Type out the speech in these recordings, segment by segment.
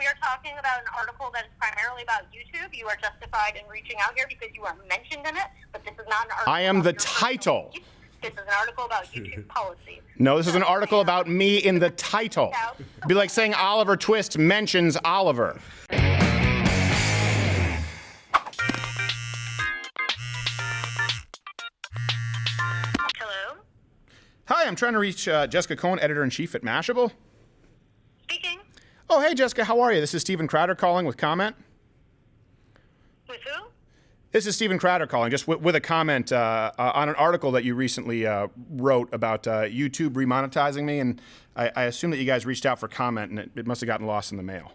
we are talking about an article that is primarily about YouTube, you are justified in reaching out here because you are mentioned in it, but this is not an article. I am the title. This is an article about YouTube policy. No, this is an article about me in the title. It'd be like saying Oliver Twist mentions Oliver. Hello? Hi, I'm trying to reach Jessica Cohen, editor-in-chief at Mashable. Speaking. Oh, hey, Jessica, how are you? This is Stephen Crowder calling with comment. With who? This is Stephen Crowder calling, just with a comment on an article that you recently wrote about YouTube remonetizing me, and I assume that you guys reached out for comment, and it must have gotten lost in the mail.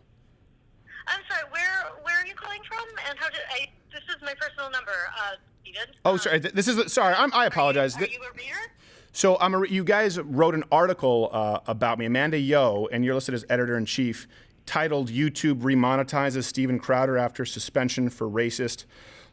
I'm sorry, where are you calling from? And how did this is my personal number, Stephen. Oh, sorry, this is, sorry, I apologize. Are you a reader? So you guys wrote an article about me, Amanda Yo, and you're listed as editor-in-chief, titled YouTube Remonetizes Stephen Crowder After Suspension for Racist,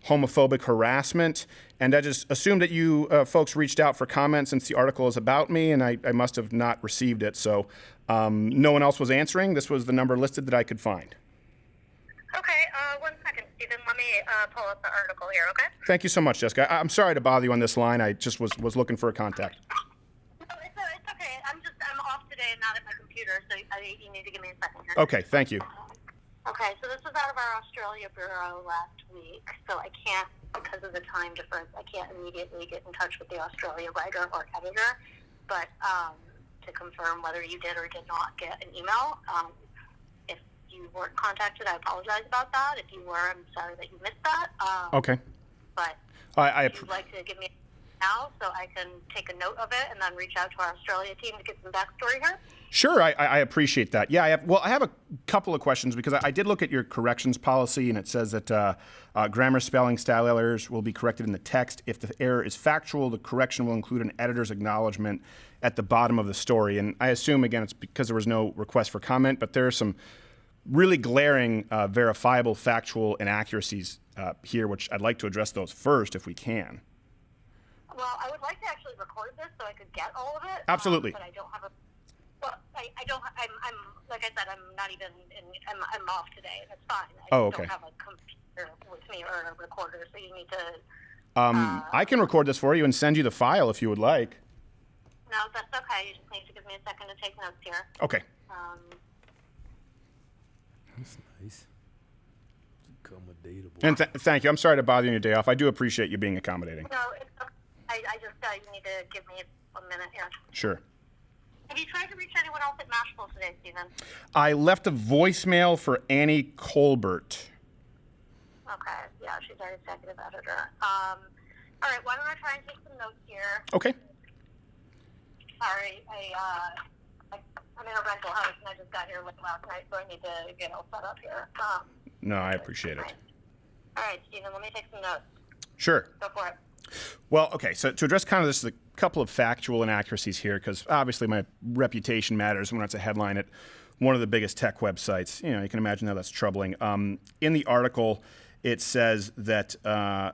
Homophobic Harassment. And I just assumed that you folks reached out for comment since the article is about me, and I must have not received it. So no one else was answering. This was the number listed that I could find. Okay, 1 second, Stephen. Let me pull up the article here, okay? Thank you so much, Jessica. I'm sorry to bother you on this line. I just was looking for a contact. No, it's okay. I'm off today and not at my computer, so you need to give me a second here. Okay, thank you. Okay, so this was out of our Australia bureau last week, so I can't, because of the time difference, I can't immediately get in touch with the Australia writer or editor, but to confirm whether you did or did not get an email. If you weren't contacted, I apologize about that. If you were, I'm sorry that you missed that. Okay. But if you'd like to give me now so I can take a note of it and then reach out to our Australia team to get some backstory here? Sure, I appreciate that. Yeah, I have a couple of questions because I did look at your corrections policy, and it says that grammar, spelling, style errors will be corrected in the text. If the error is factual, the correction will include an editor's acknowledgement at the bottom of the story. And I assume, again, it's because there was no request for comment, but there are some really glaring, verifiable, factual inaccuracies here, which I'd like to address those first if we can. Well, I would like to actually record this so I could get all of it. Absolutely. But I don't have a. Well, I don't. I'm like I said. I'm not even. I'm off today, and it's fine. I okay. don't have a computer with me or a recorder, so you need to. I can record this for you and send you the file if you would like. No, that's okay. You just need to give me a second to take notes here. Okay. That's nice. Accommodatable. And thank you. I'm sorry to bother you on your day off. I do appreciate you being accommodating. No, it's okay. I just you need to give me a minute here. Sure. Have you tried to reach anyone else at Mashable today, Stephen? I left a voicemail for Annie Colbert. Okay, yeah, she's our executive editor. All right, why don't I try and take some notes here? Okay. Sorry, I'm in a rental house and I just got here late last night, so I need to get all set up here. No, I appreciate it. All right, Stephen, let me take some notes. Sure. Go for it. Well, okay, so to address kind of this, a couple of factual inaccuracies here, because obviously my reputation matters when it's a headline at one of the biggest tech websites. You know, you can imagine how that's troubling. In the article, it says that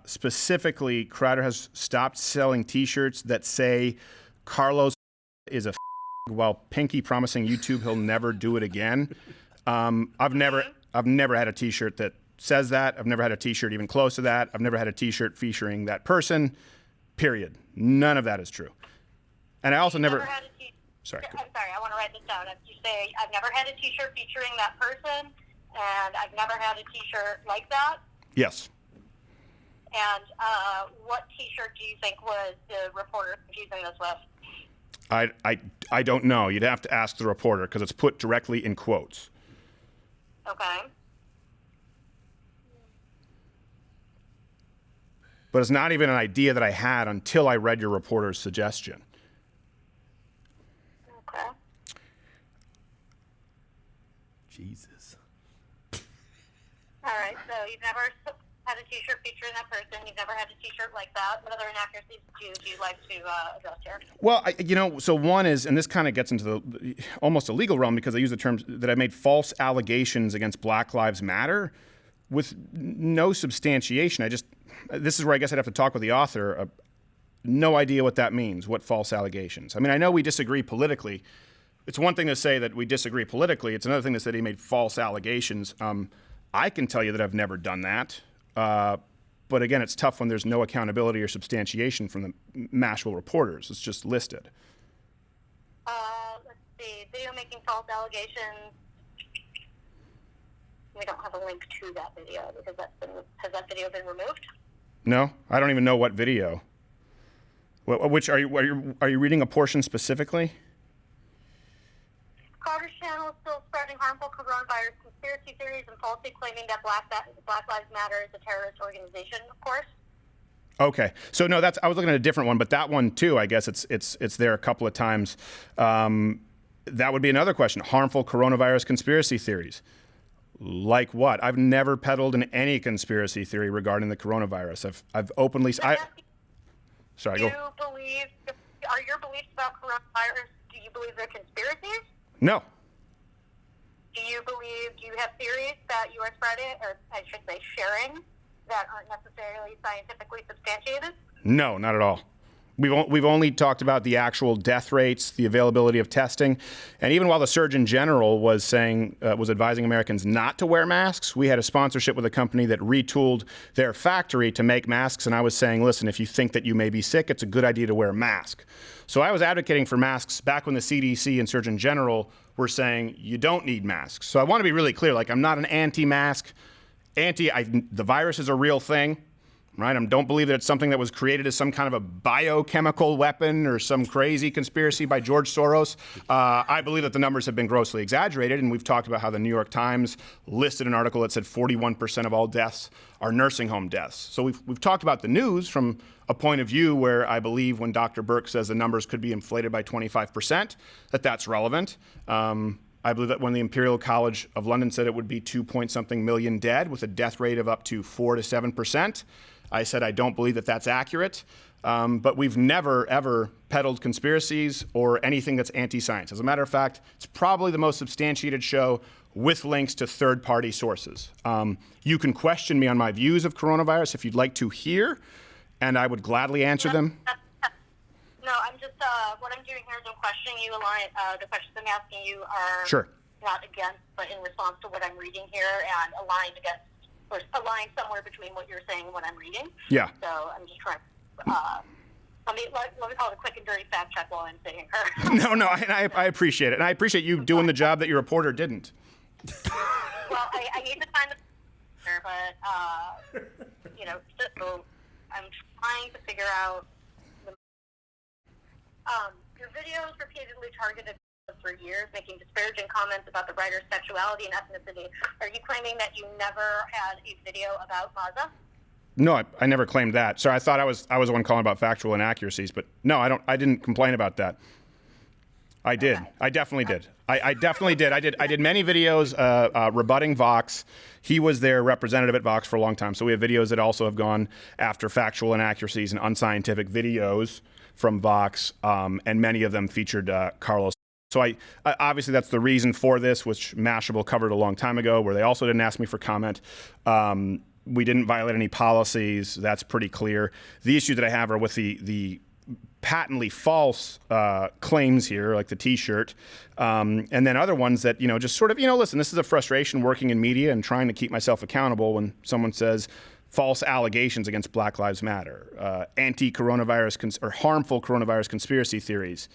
specifically Crowder has stopped selling T-shirts that say Carlos is a while Pinky promising YouTube he'll never do it again. I've never had a T-shirt that says that. I've never had a T-shirt even close to that. I've never had a T-shirt featuring that person, period. None of that is true. And I also never had a sorry. I'm sorry, I want to write this down. You say, I've never had a T-shirt featuring that person, and I've never had a T-shirt like that? Yes. And what T-shirt do you think was the reporter confusing this with? I don't know. You'd have to ask the reporter because it's put directly in quotes. Okay. But it's not even an idea that I had until I read your reporter's suggestion. Okay. Jesus. All right, so you've never had a T-shirt featuring that person. You've never had a T-shirt like that. What other inaccuracies do you like to address here? Well, so one is, and this kind of gets into the almost a legal realm because I use the terms that I made false allegations against Black Lives Matter with no substantiation. This is where I guess I'd have to talk with the author. No idea what that means, what false allegations. I mean, I know we disagree politically, it's one thing to say that we disagree politically. It's another thing to say that he made false allegations. I can tell you that I've never done that. But again, it's tough when there's no accountability or substantiation from the Mashable reporters. It's just listed. Let's see. Video making false allegations. We don't have a link to that video because has that video been removed? No, I don't even know what video. Which are you reading a portion specifically? Carter's channel is still spreading harmful coronavirus conspiracy theories and falsely claiming that Black Lives Matter is a terrorist organization, of course. Okay, so no, I was looking at a different one, but that one too, I guess it's there a couple of times. That would be another question. Harmful coronavirus conspiracy theories. Like what? I've never peddled in any conspiracy theory regarding the coronavirus. I've openly. Sorry, go. Are your beliefs about coronavirus? Do you believe they're conspiracies? No. Do you have theories that you are spreading, or I should say sharing, that aren't necessarily scientifically substantiated? No, not at all. We've only talked about the actual death rates, the availability of testing, and even while the Surgeon General was advising Americans not to wear masks, we had a sponsorship with a company that retooled their factory to make masks, and I was saying, listen, if you think that you may be sick, it's a good idea to wear a mask. So I was advocating for masks back when the CDC and Surgeon General were saying you don't need masks. So I want to be really clear, like I'm not an anti-mask, the virus is a real thing. Right? I don't believe that it's something that was created as some kind of a biochemical weapon or some crazy conspiracy by George Soros. I believe that the numbers have been grossly exaggerated, and we've talked about how the New York Times listed an article that said 41% of all deaths are nursing home deaths. So we've talked about the news from a point of view where I believe when Dr. Burke says the numbers could be inflated by 25%, that's relevant. I believe that when the Imperial College of London said it would be 2-point-something million dead with a death rate of up to 4 to 7%, I said I don't believe that that's accurate, but we've never, ever peddled conspiracies or anything that's anti-science. As a matter of fact, it's probably the most substantiated show with links to third-party sources. You can question me on my views of coronavirus if you'd like to hear, and I would gladly answer them. No, I'm just, what I'm doing here is I'm questioning you. The questions I'm asking you are Sure. Not against, but in response to what I'm reading here and aligned somewhere between what you're saying and what I'm reading. Yeah. So I'm just trying let me call it a quick and dirty fact check while I'm sitting here. No, I appreciate it. And I appreciate you doing the job that your reporter didn't. Well, I need to find the but, so I'm trying to figure out your videos repeatedly targeted for years, making disparaging comments about the writer's sexuality and ethnicity. Are you claiming that you never had a video about Maza? No, I never claimed that. Sorry, I thought I was the one calling about factual inaccuracies, but no, I didn't complain about that. I did. Okay. I definitely did. I definitely did. I did many videos rebutting Vox. He was their representative at Vox for a long time. So we have videos that also have gone after factual inaccuracies and unscientific videos from Vox, and many of them featured Carlos. So I obviously that's the reason for this, which Mashable covered a long time ago, where they also didn't ask me for comment. We didn't violate any policies. That's pretty clear. The issue that I have are with the patently false claims here, like the T-shirt, and then other ones that, just sort of, listen, this is a frustration working in media and trying to keep myself accountable when someone says false allegations against Black Lives Matter, anti-coronavirus or harmful coronavirus conspiracy theories.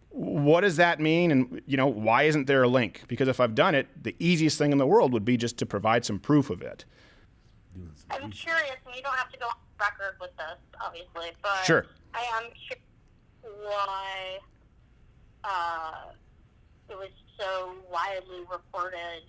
What does that mean? And, why isn't there a link? Because if I've done it, the easiest thing in the world would be just to provide some proof of it. I'm curious, and you don't have to go on record with this, obviously, but sure. I am curious why it was so widely reported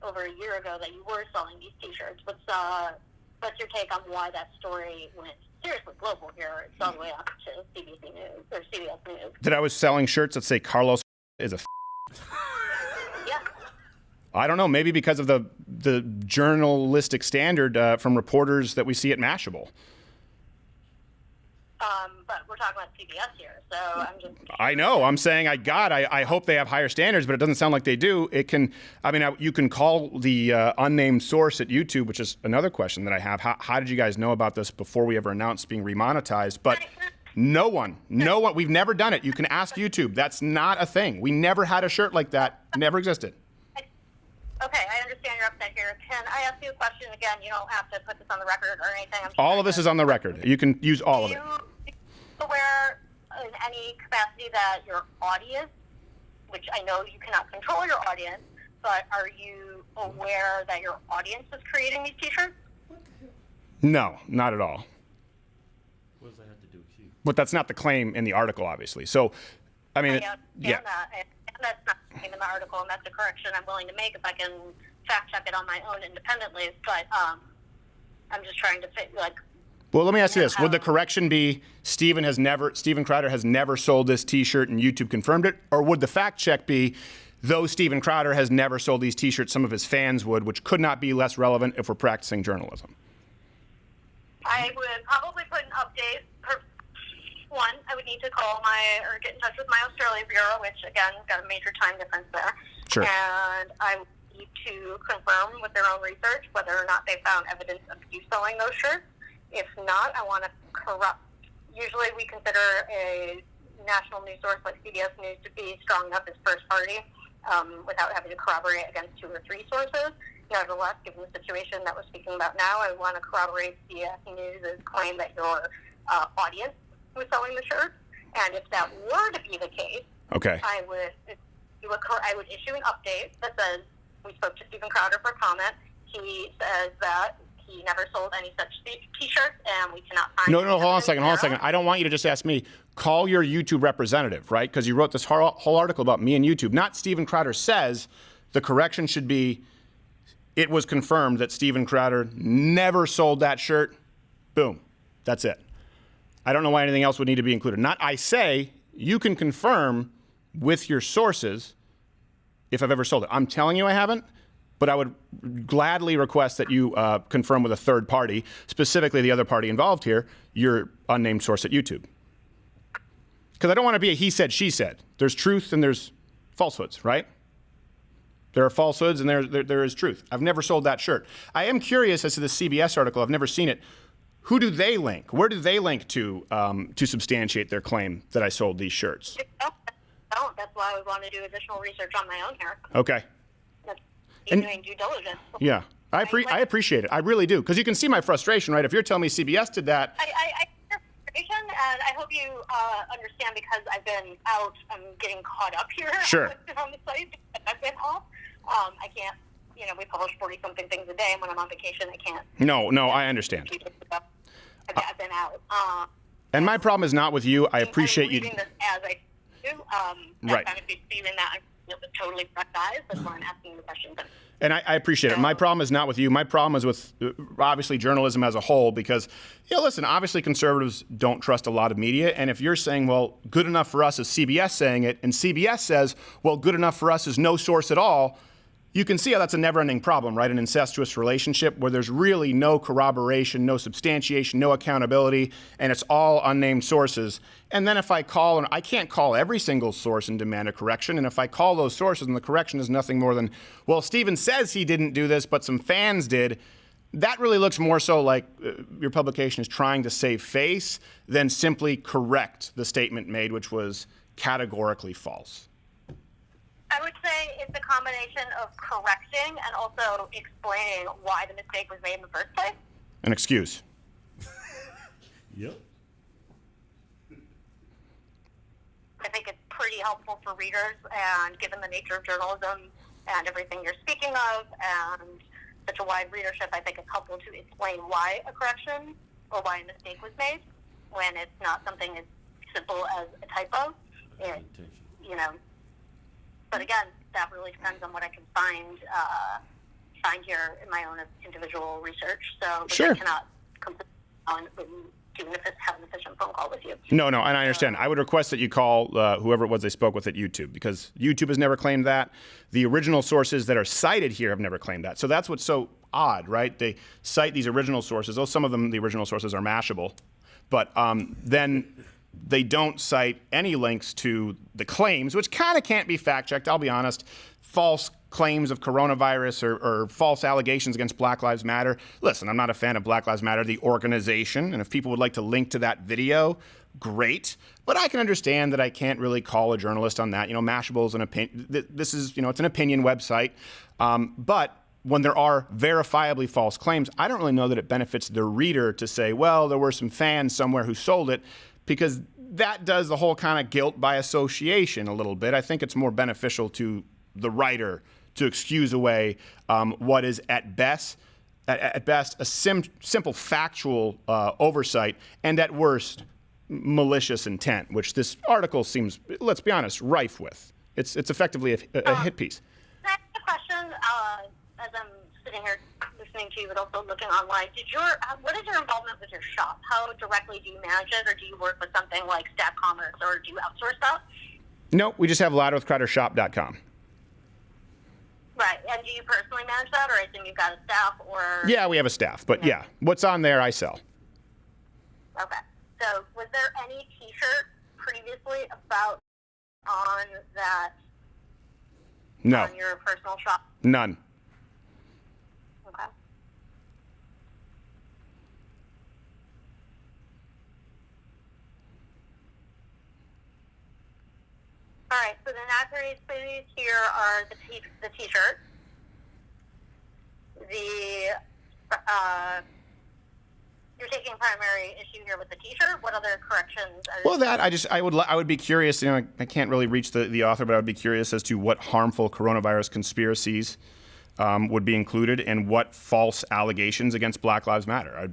over a year ago that you were selling these T-shirts. What's your take on why that story went seriously global here? It's all the way up to CBC News or CBS News. That I was selling shirts that say Carlos is a Yeah. I don't know. Maybe because of the journalistic standard from reporters that we see at Mashable. But we're talking about CBS here, so I'm just... I know. I'm saying I hope they have higher standards, but it doesn't sound like they do. You can call the unnamed source at YouTube, which is another question that I have. How did you guys know about this before we ever announced being remonetized? But No one. We've never done it. You can ask YouTube. That's not a thing. We never had a shirt like that. Never existed. Okay, I understand you're upset here. Can I ask you a question again? You don't have to put this on the record or anything. All of this is on the record. You can use all of it. Are you aware in any capacity that your audience, which I know you cannot control your audience, but are you aware that your audience is creating these T-shirts? No, not at all. What does that have to do with you? But that's not the claim in the article, obviously. So, I mean, Yeah. That's not the claim in the article, and that's a correction I'm willing to make if I can fact check it on my own independently. But I'm just trying to Well, let me ask you this: would the correction be Steven Crowder has never sold this T-shirt and YouTube confirmed it, or would the fact check be, though Steven Crowder has never sold these T-shirts, some of his fans would, which could not be less relevant if we're practicing journalism? I would probably put an update. One, I would need to call or get in touch with my Australia bureau, which again got a major time difference there. Sure. And I would need to confirm with their own research whether or not they found evidence of you selling those shirts. If not, I want to corrupt. Usually, we consider a national news source like CBS News to be strong enough as first party without having to corroborate against 2 or 3 sources. Nevertheless, given the situation that we're speaking about now, I want to corroborate CBS News' claim that your audience was selling the shirts. And if that were to be the case, okay, I would issue an update that says we spoke to Steven Crowder for comment. He says that he never sold any such T-shirts, and we cannot find. No, hold on a second. I don't want you to just ask me. Call your YouTube representative, right? Because you wrote this whole article about me and YouTube. Not Steven Crowder says. The correction should be, it was confirmed that Steven Crowder never sold that shirt. Boom. That's it. I don't know why anything else would need to be included. Not I say, you can confirm with your sources if I've ever sold it. I'm telling you I haven't, but I would gladly request that you confirm with a third party, specifically the other party involved here, your unnamed source at YouTube. Because I don't want to be a he said, she said. There's truth and there's falsehoods, right? There are falsehoods and there is truth. I've never sold that shirt. I am curious as to the CBS article. I've never seen it. Who do they link? Where do they link to substantiate their claim that I sold these shirts? That's why I want to do additional research on my own here. Okay. That's And- doing due diligence. Yeah, I appreciate it. I really do. Because you can see my frustration, right? If you're telling me CBS did that. I hear frustration, and I hope you understand because I've been out. I'm getting caught up here. Sure. On the site because I've been off. I can't. We publish 40-something things a day, and when I'm on vacation, I can't. No, I understand. I've been out. And my problem is not with you. I appreciate you. I'm reading this as I do. Right. Kind of be feeling that I'm totally fresh eyes. That's why I'm asking the questions. And I appreciate it. My problem is not with you. My problem is with, obviously, journalism as a whole because, listen, obviously conservatives don't trust a lot of media. And if you're saying, well, good enough for us is CBS saying it, and CBS says, well, good enough for us is no source at all, you can see how that's a never-ending problem, right? An incestuous relationship where there's really no corroboration, no substantiation, no accountability, and it's all unnamed sources. And then if I call, and I can't call every single source and demand a correction, and if I call those sources and the correction is nothing more than, well, Steven says he didn't do this, but some fans did, that really looks more so like your publication is trying to save face than simply correct the statement made, which was categorically false. I would say it's a combination of correcting and also explaining why the mistake was made in the first place. An excuse. Yep. I think it's pretty helpful for readers, and given the nature of journalism and everything you're speaking of, and such a wide readership, I think it's helpful to explain why a correction or why a mistake was made when it's not something as simple as a typo. But again, that really depends on what I can find here in my own individual research. So Sure. I cannot completely have an efficient phone call with you. No, and I understand. I would request that you call whoever it was they spoke with at YouTube because YouTube has never claimed that. The original sources that are cited here have never claimed that. So that's what's so odd, right? They cite these original sources. Oh, some of them, the original sources are Mashable. But then they don't cite any links to the claims, which kind of can't be fact-checked, I'll be honest. False claims of coronavirus or false allegations against Black Lives Matter. Listen, I'm not a fan of Black Lives Matter, the organization, and if people would like to link to that video, great. But I can understand that I can't really call a journalist on that. Mashable is an opinion. This is, it's an opinion website. But when there are verifiably false claims, I don't really know that it benefits the reader to say, well, there were some fans somewhere who sold it, because that does the whole kind of guilt by association a little bit. I think it's more beneficial to the writer to excuse away what is at best a simple factual oversight, and at worst malicious intent, which this article seems, let's be honest, rife with. It's effectively a hit piece. Can I ask a question? As I'm sitting here listening to you, but also looking online, what is your involvement with your shop? How directly do you manage it, or do you work with something like Staff Commerce, or do you outsource that? No, we just have louderwithcrowdershop.com. Right, and do you personally manage that, or I assume you've got a staff, or? Yeah, we have a staff, but yeah, what's on there I sell. Okay, so was there any T-shirt previously about on that? No. On your personal shop? None. Okay. All right, so the inaccuracies here are the T-shirt, you're taking primary issue here with the T-shirt. What other corrections? Well, I would be curious. I can't really reach the author, but I would be curious as to what harmful coronavirus conspiracies would be included, and what false allegations against Black Lives Matter.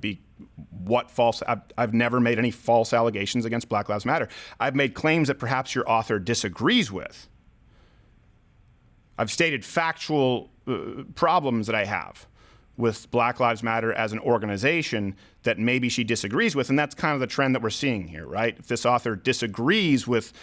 I've never made any false allegations against Black Lives Matter. I've made claims that perhaps your author disagrees with. I've stated factual problems that I have with Black Lives Matter as an organization that maybe she disagrees with, and that's kind of the trend that we're seeing here, right? If this author disagrees with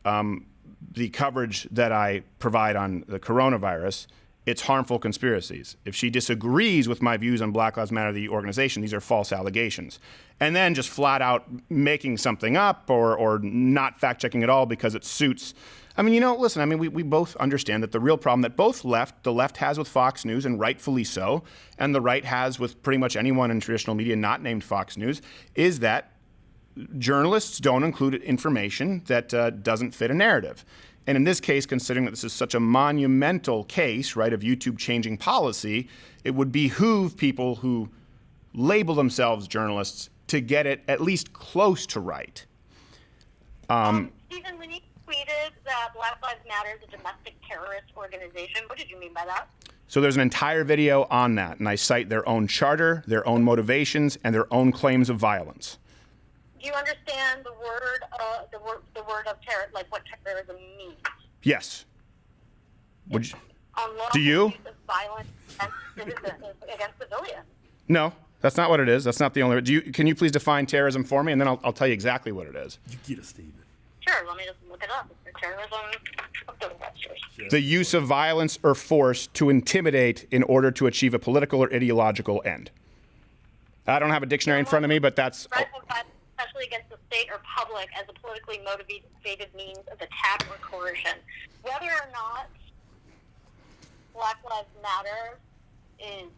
the coverage that I provide on the coronavirus, it's harmful conspiracies. If she disagrees with my views on Black Lives Matter, the organization, these are false allegations. And then just flat out making something up or not fact-checking at all because it suits. Listen, we both understand that the real problem that the left has with Fox News, and rightfully so, and the right has with pretty much anyone in traditional media not named Fox News, is that journalists don't include information that doesn't fit a narrative. And in this case, considering that this is such a monumental case, right, of YouTube changing policy, it would behoove people who label themselves journalists to get it at least close to right. Stephen, when you tweeted that Black Lives Matter is a domestic terrorist organization, what did you mean by that? So there's an entire video on that, and I cite their own charter, their own motivations, and their own claims of violence. Do you understand the word of terror, like what terrorism means? Yes. Do you? Use of violence against civilians. No, that's not what it is. That's not the only. Can you please define terrorism for me, and then I'll tell you exactly what it is. You get it, Stephen. Sure. Let me just look it up. Terrorism. Sure. The use of violence or force to intimidate in order to achieve a political or ideological end. I don't have a dictionary in front of me, but that's. Especially against the state or public as a politically motivated means of attack or coercion. Whether or not Black Lives Matter is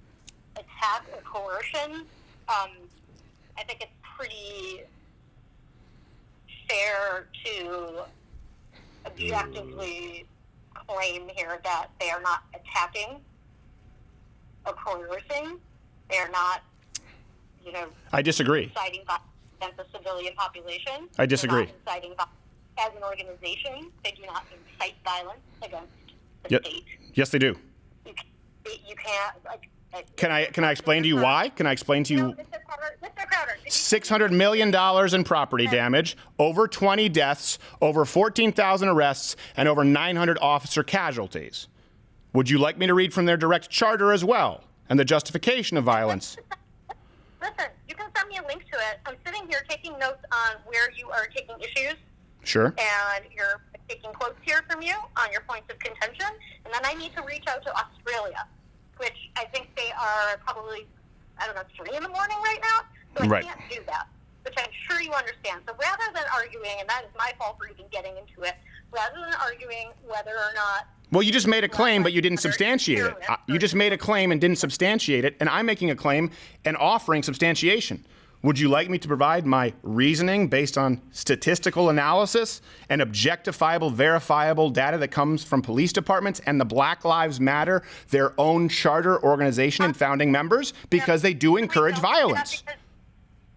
attack or coercion, I think it's pretty fair to objectively claim here that they are not attacking or coercing. They are not, I disagree. Inciting violence against the civilian population. I disagree. They're not inciting violence as an organization. They do not incite violence against the state. Yes, they do. You can't. Can I explain to you why? Can I explain to you? Mr. Crowder. $600 million in property damage, over 20 deaths, over 14,000 arrests, and over 900 officer casualties. Would you like me to read from their direct charter as well, and the justification of violence? Listen, you can send me a link to it. I'm sitting here taking notes on where you are taking issues. Sure. And you're taking quotes here from you on your points of contention. And then I need to reach out to Australia, which I think they are probably, 3 in the morning right now. So I can't do that, which I'm sure you understand. So rather than arguing, and that is my fault for even getting into it, rather than arguing whether or not Well, you just made a claim, but you didn't substantiate it. You just made a claim and didn't substantiate it, and I'm making a claim and offering substantiation. Would you like me to provide my reasoning based on statistical analysis and objectifiable, verifiable data that comes from police departments and the Black Lives Matter, their own charter organization and founding members, because they do encourage violence?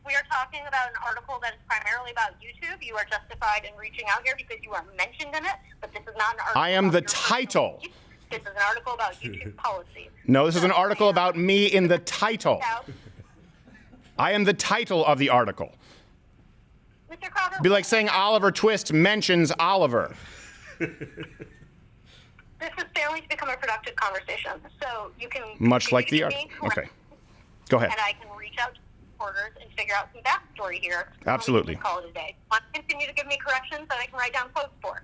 We are talking about an article that is primarily about YouTube. You are justified in reaching out here because you are mentioned in it, but this is not an article. I am about the your title. personal beliefs. This is an article about YouTube policy. No, this is an article about me in the title. I am the title of the article. Mr. Crowder, It'd be like saying Oliver Twist mentions Oliver. this is failing to become a productive conversation. So you can Much like the article. article. Okay. Go ahead. And I can reach out to reporters and figure out some backstory here. Absolutely. Call it a day. Want to continue to give me corrections that I can write down quotes for?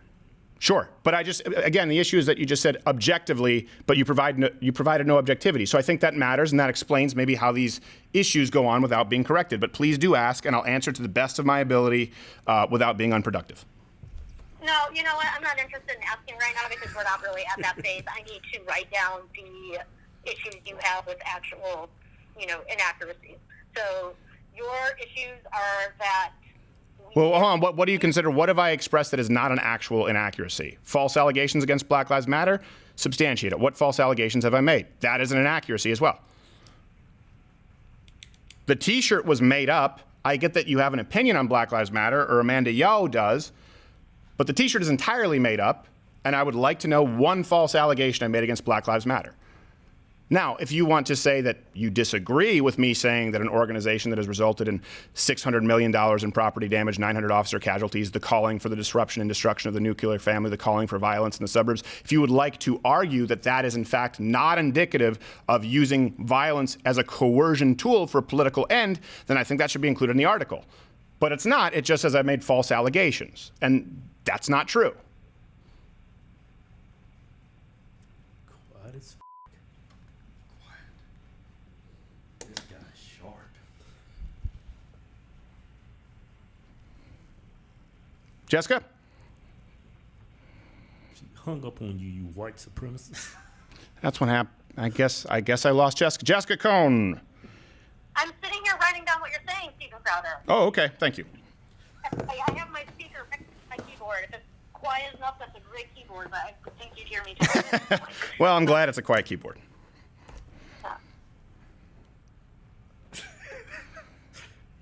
Sure, but again, the issue is that you just said objectively, but you provided no objectivity. So I think that matters, and that explains maybe how these issues go on without being corrected. But please do ask, and I'll answer to the best of my ability without being unproductive. No, you know what? I'm not interested in asking right now because we're not really at that phase. I need to write down the issues you have with actual, inaccuracies. So your issues are that. Well, hold on. What do you consider? What have I expressed that is not an actual inaccuracy? False allegations against Black Lives Matter? Substantiate it. What false allegations have I made? That is an inaccuracy as well. The T-shirt was made up. I get that you have an opinion on Black Lives Matter, or Amanda Yo does, but the T-shirt is entirely made up, and I would like to know one false allegation I made against Black Lives Matter. Now, if you want to say that you disagree with me saying that an organization that has resulted in $600 million in property damage, 900 officer casualties, the calling for the disruption and destruction of the nuclear family, the calling for violence in the suburbs, if you would like to argue that that is in fact not indicative of using violence as a coercion tool for a political end, then I think that should be included in the article. But it's not. It just says I made false allegations. And that's not true. Quiet as This guy's sharp. Jessica? She hung up on you, you white supremacist. That's what happened. I guess I lost Jessica. Jessica Cohn. I'm sitting here writing down what you're saying, Stephen Crowder. Oh, okay. Thank you. I have my speaker next to my keyboard. If it's quiet enough, that's a great keyboard, but I think you'd hear me too. Well, I'm glad it's a quiet keyboard.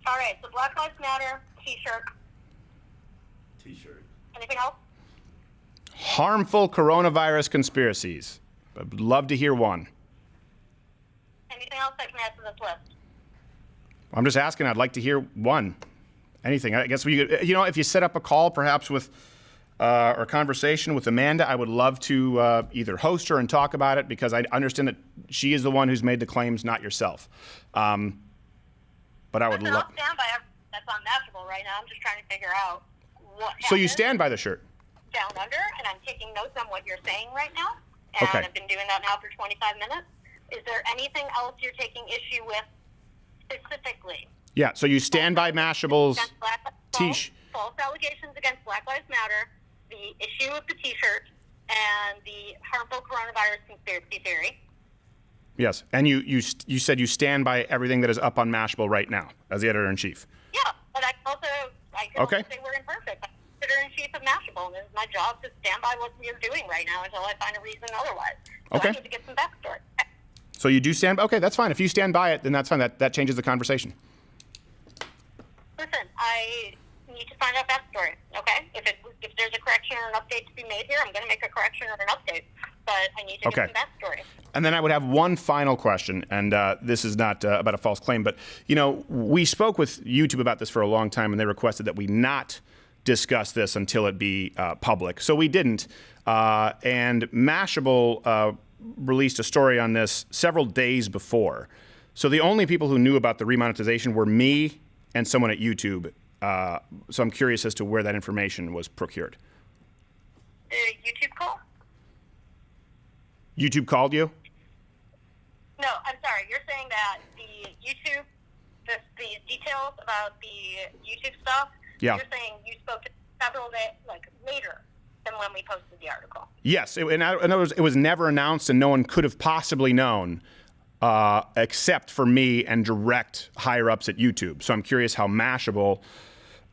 All right, so Black Lives Matter, T-shirt. T-shirt. Anything else? Harmful coronavirus conspiracies. I'd love to hear one. Anything else I can add to this list? I'm just asking. I'd like to hear one. Anything. I guess if you set up a call, perhaps with or a conversation with Amanda, I would love to either host her and talk about it because I understand that she is the one who's made the claims, not yourself. But I would love. I'll stand by everything that's on Mashable right now. I'm just trying to figure out what happened. So you stand by the shirt? Down under, and I'm taking notes on what you're saying right now. And Okay. I've been doing that now for 25 minutes. Is there anything else you're taking issue with specifically? Yeah. So you stand by Mashable's T-shirt. False allegations against Black Lives Matter, the issue of the T-shirt, and the harmful coronavirus conspiracy theory. Yes. And you said you stand by everything that is up on Mashable right now as the editor-in-chief. Yeah, but I can also say we're imperfect. I'm editor-in-chief of Mashable, and it's my job to stand by what you're doing right now until I find a reason otherwise. So Okay. I need to get some backstory. So you do stand. Okay, that's fine. If you stand by it, then that's fine. That changes the conversation. Listen, I need to find out backstory, okay? If there's a correction or an update to be made here, I'm going to make a correction or an update. But I need to Okay. get some backstory. And then I would have one final question, and this is not about a false claim, but we spoke with YouTube about this for a long time, and they requested that we not discuss this until it be public. So we didn't, and Mashable released a story on this several days before. So the only people who knew about the remonetization were me and someone at YouTube. So I'm curious as to where that information was procured. The YouTube call? YouTube called you? No, I'm sorry. You're saying that the YouTube, the details about the YouTube stuff, Yeah. you're saying you spoke to several days, later. than when we posted the article. Yes, in other words, it was never announced, and no one could have possibly known, except for me and direct higher-ups at YouTube. So I'm curious how Mashable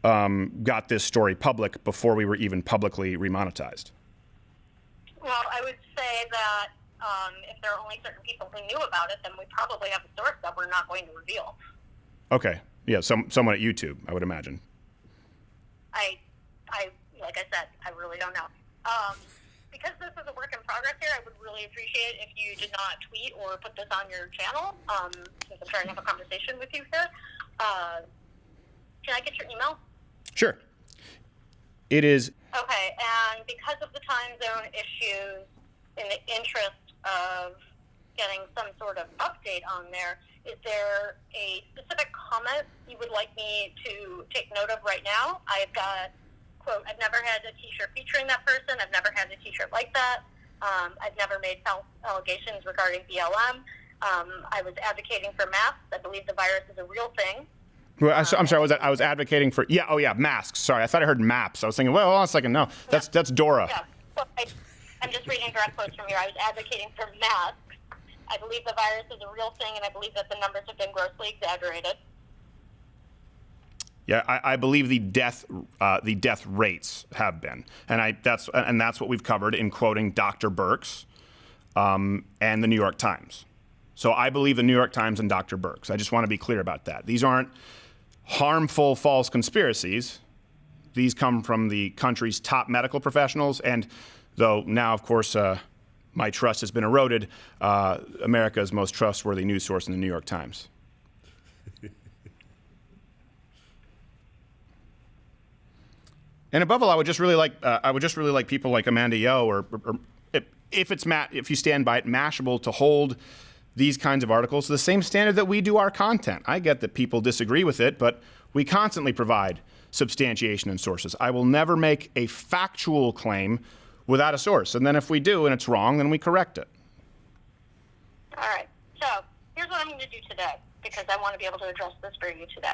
got this story public before we were even publicly remonetized. Well, I would say that if there are only certain people who knew about it, then we probably have a source that we're not going to reveal. Okay. Yeah, someone at YouTube, I would imagine. I like I said, I really don't know. Because this is a work in progress here, I would really appreciate if you did not tweet or put this on your channel, since I'm trying to have a conversation with you here. Can I get your email? Sure. It is... Okay, and because of the time zone issues, in the interest of getting some sort of update on there, is there a specific comment you would like me to take note of right now? I've got, quote, I've never had a t-shirt featuring that person. I've never had a t-shirt like that. I've never made false allegations regarding BLM. I was advocating for masks. I believe the virus is a real thing. Well, I'm sorry. I was advocating for masks. Sorry, I thought I heard maps. I was thinking, well, hold on a second. No, that's Dora. Yeah. Well, I'm just reading direct quotes from here. I was advocating for masks. I believe the virus is a real thing, and I believe that the numbers have been grossly exaggerated. Yeah, I believe the death rates have been, and that's what we've covered in quoting Dr. Birx and the New York Times. So I believe the New York Times and Dr. Birx. I just want to be clear about that. These aren't harmful false conspiracies. These come from the country's top medical professionals, and though now, of course, my trust has been eroded, America's most trustworthy news source in the New York Times. And above all, I would just really like people like Amanda Yo, or if you stand by it, Mashable, to hold these kinds of articles to the same standard that we do our content. I get that people disagree with it, but we constantly provide substantiation and sources. I will never make a factual claim without a source, and then if we do and it's wrong, then we correct it. All right. So here's what I'm going to do today, because I want to be able to address this for you today.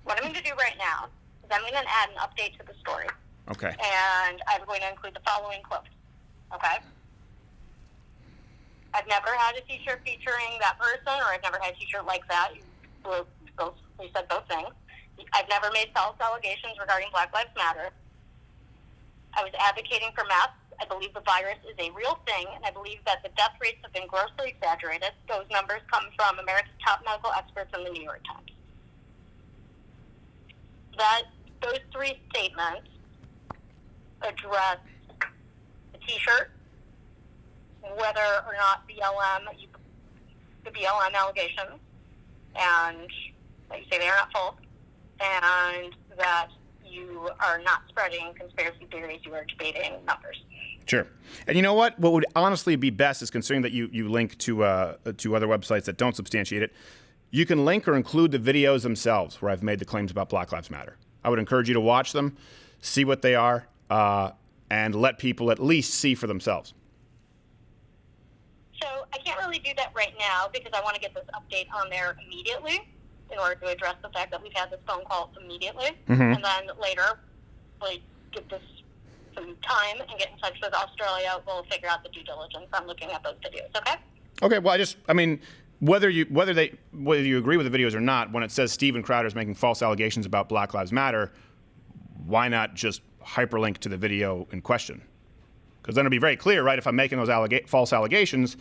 What I'm going to do right now is I'm going to add an update to the story. Okay. And I'm going to include the following quote. Okay? I've never had a t-shirt featuring that person, or I've never had a t-shirt like that. You said both things. I've never made false allegations regarding Black Lives Matter. I was advocating for masks. I believe the virus is a real thing, and I believe that the death rates have been grossly exaggerated. Those numbers come from America's top medical experts in the New York Times. Those three statements address the t-shirt, whether or not the BLM allegations, and that you say they are not false, and that you are not spreading conspiracy theories, you are debating numbers. Sure. And you know what? What would honestly be best is, considering that you link to other websites that don't substantiate it, you can link or include the videos themselves where I've made the claims about Black Lives Matter. I would encourage you to watch them, see what they are, and let people at least see for themselves. So I can't really do that right now because I want to get this update on there immediately in order to address the fact that we've had this phone call immediately. Mm-hmm. And then later, we'll give this some time and get in touch with Australia. We'll figure out the due diligence on looking at those videos, okay? Okay, well, whether you agree with the videos or not, when it says Steven Crowder is making false allegations about Black Lives Matter, why not just hyperlink to the video in question? Because then it'll be very clear, right? If I'm making those false allegations,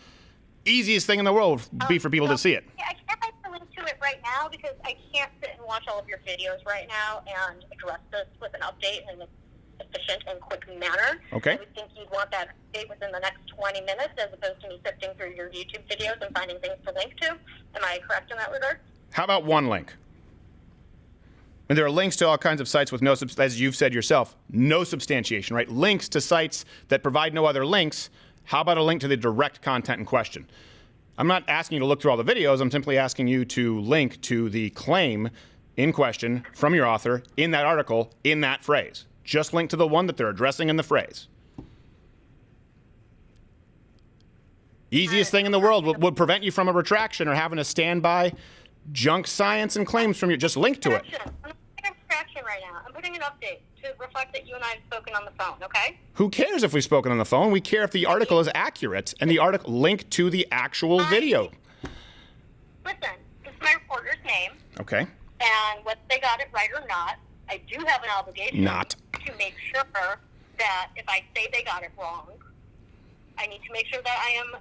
easiest thing in the world would be for people to see it. I can't hyperlink to it right now because I can't sit and watch all of your videos right now and address this with an update in an efficient and quick manner. Okay. I would think you'd want that update within the next 20 minutes as opposed to me sifting through your YouTube videos and finding things to link to. Am I correct in that regard? How about one link? And there are links to all kinds of sites with no, as you've said yourself, no substantiation, right? Links to sites that provide no other links. How about a link to the direct content in question? I'm not asking you to look through all the videos. I'm simply asking you to link to the claim in question from your author in that article in that phrase. Just link to the one that they're addressing in the phrase. Easiest thing in the world would prevent you from a retraction or having to stand by junk science and claims from your. Just link to it. I'm putting a retraction right now. I'm putting an update to reflect that you and I have spoken on the phone, okay? Who cares if we've spoken on the phone? We care if the article is accurate and the article linked to the actual video. Listen, this is my reporter's name, Okay. and whether they got it right or not, I do have an obligation to make sure that if I say they got it wrong, I need to make sure that I am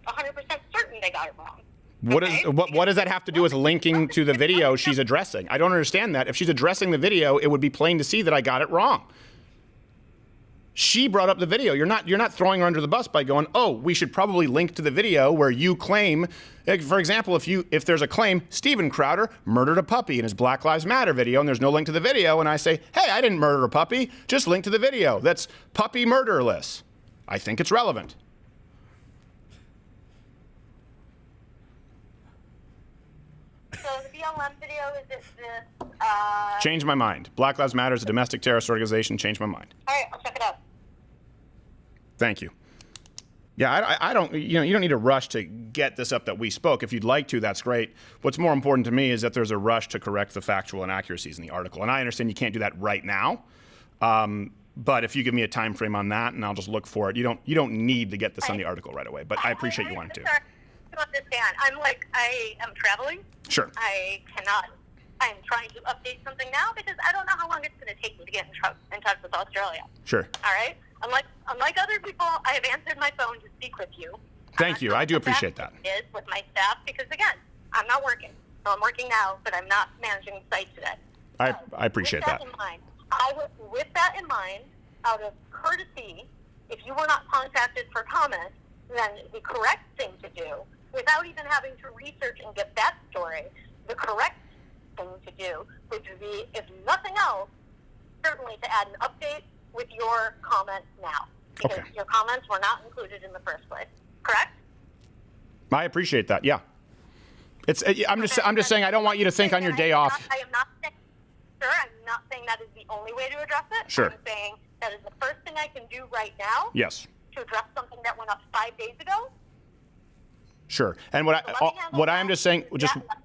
100% certain they got it wrong. What does that have to do with linking to the video she's addressing? I don't understand that. If she's addressing the video, it would be plain to see that I got it wrong. She brought up the video. You're not throwing her under the bus by going, "Oh, we should probably link to the video where you claim." Like, for example, if there's a claim, Steven Crowder murdered a puppy in his Black Lives Matter video, and there's no link to the video, and I say, "Hey, I didn't murder a puppy. Just link to the video. That's puppy murderless." I think it's relevant. So the BLM video, is it this? Change my mind. Black Lives Matter is a domestic terrorist organization. Change my mind. All right, I'll check it out. Thank you. Yeah, I don't, you don't need to rush to get this up that we spoke. If you'd like to, that's great. What's more important to me is that there's a rush to correct the factual inaccuracies in the article. And I understand you can't do that right now. But if you give me a time frame on that and I'll just look for it, you don't need to get this on the article right away. But I appreciate you wanting to. Sorry, I don't understand. I am traveling. Sure. I'm trying to update something now because I don't know how long it's going to take me to get in touch with Australia. Sure. All right? Unlike other people, I have answered my phone to speak with you. Thank you. I do appreciate that. Is with my staff because, again, I'm not working. So I'm working now, but I'm not managing the site today. I appreciate that. With that in mind, out of courtesy, if you were not contacted for comment, then the correct thing to do, without even having to research and get that story, the correct thing to do would be, if nothing else, certainly to add an update with your comments now. Because your comments were not included in the first place. Correct? I appreciate that. Yeah. I'm just saying I don't want you to think on your day off. I am not saying, sir, I'm not saying that is the only way to address it. Sure. I'm saying that is the first thing I can do right now. Yes. To address something that went up 5 days ago. Sure. And what I'm just saying,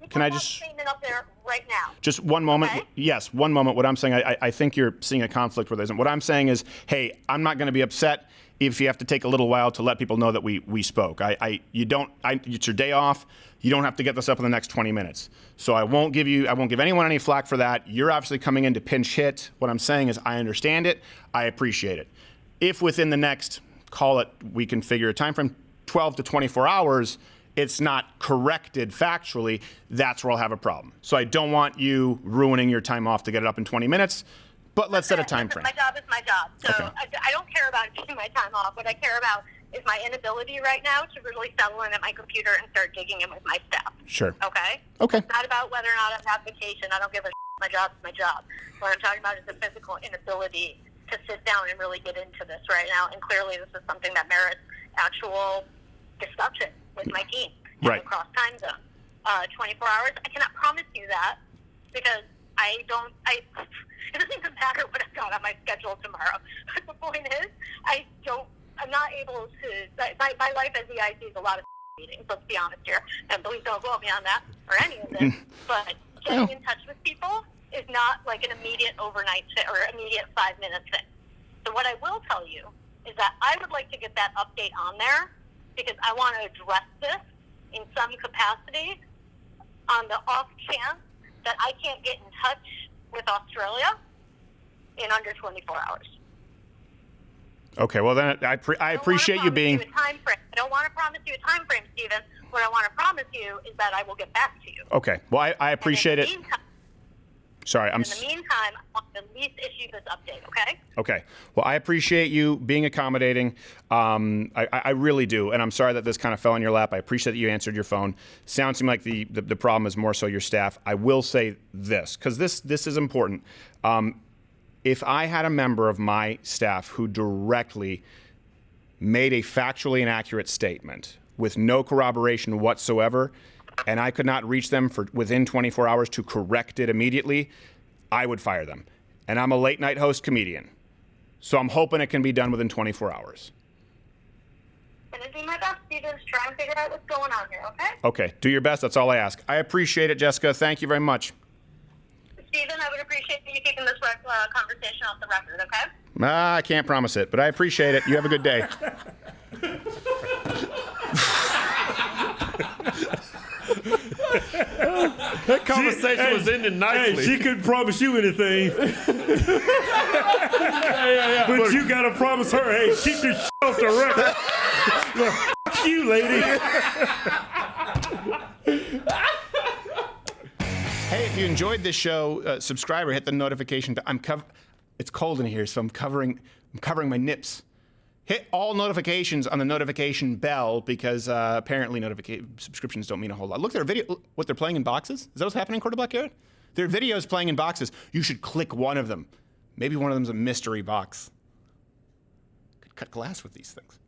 can I just statement up there right now? Just one moment. Okay? Yes, one moment. What I'm saying, I think you're seeing a conflict with this. And what I'm saying is, hey, I'm not going to be upset if you have to take a little while to let people know that we spoke. It's your day off. You don't have to get this up in the next 20 minutes. So I won't give anyone any flack for that. You're obviously coming in to pinch hit. What I'm saying is I understand it. I appreciate it. If within the next, we can figure a time frame, 12 to 24 hours, it's not corrected factually, that's where I'll have a problem. So I don't want you ruining your time off to get it up in 20 minutes, but let's set a time frame. My job is my job. So Okay. I don't care about getting my time off. What I care about is my inability right now to really settle in at my computer and start digging in with my staff. Sure. Okay? Okay. It's not about whether or not I have vacation. I don't give a shit. My job is my job. What I'm talking about is the physical inability to sit down and really get into this right now. And clearly this is something that merits actual discussion with my team across time zone. 24 hours, I cannot promise you that because it doesn't even matter what I've got on my schedule tomorrow. But the point is, I'm not able to, my life as EIC is a lot of meetings, let's be honest here. And please don't quote me on that or any of this. But getting in touch with people is not like an immediate overnight or immediate 5-minute thing. So what I will tell you is that I would like to get that update on there because I want to address this in some capacity on the off chance that I can't get in touch with Australia in under 24 hours. Okay, well then I appreciate you being. I don't want to promise you a time frame, Stephen. What I want to promise you is that I will get back to you. Okay, well I appreciate it. Sorry, in the meantime, I want to at least issue this update, okay? Okay. Well, I appreciate you being accommodating. I really do. And I'm sorry that this kind of fell in your lap. I appreciate that you answered your phone. Sounds to me like the problem is more so your staff. I will say this, because this is important. If I had a member of my staff who directly made a factually inaccurate statement with no corroboration whatsoever, and I could not reach them for within 24 hours to correct it immediately, I would fire them. And I'm a late night host comedian. So I'm hoping it can be done within 24 hours. I'm going to do my best, Stephen, to try and figure out what's going on here, okay? Okay, do your best. That's all I ask. I appreciate it, Jessica. Thank you very much. Stephen, I would appreciate you keeping this conversation off the record, okay? I can't promise it, but I appreciate it. You have a good day. That conversation was ending nicely. Hey, she couldn't promise you anything. But you gotta promise her, hey, keep this shit off the record. Fuck you, lady. Hey, if you enjoyed this show, subscribe or hit the notification bell. It's cold in here, so I'm covering my nips. Hit all notifications on the notification bell because apparently subscriptions don't mean a whole lot. Look, their video, what they're playing in boxes. Is that what's happening, Quarter Black Garrett? Their videos playing in boxes. You should click one of them. Maybe one of them's a mystery box. Could cut glass with these things.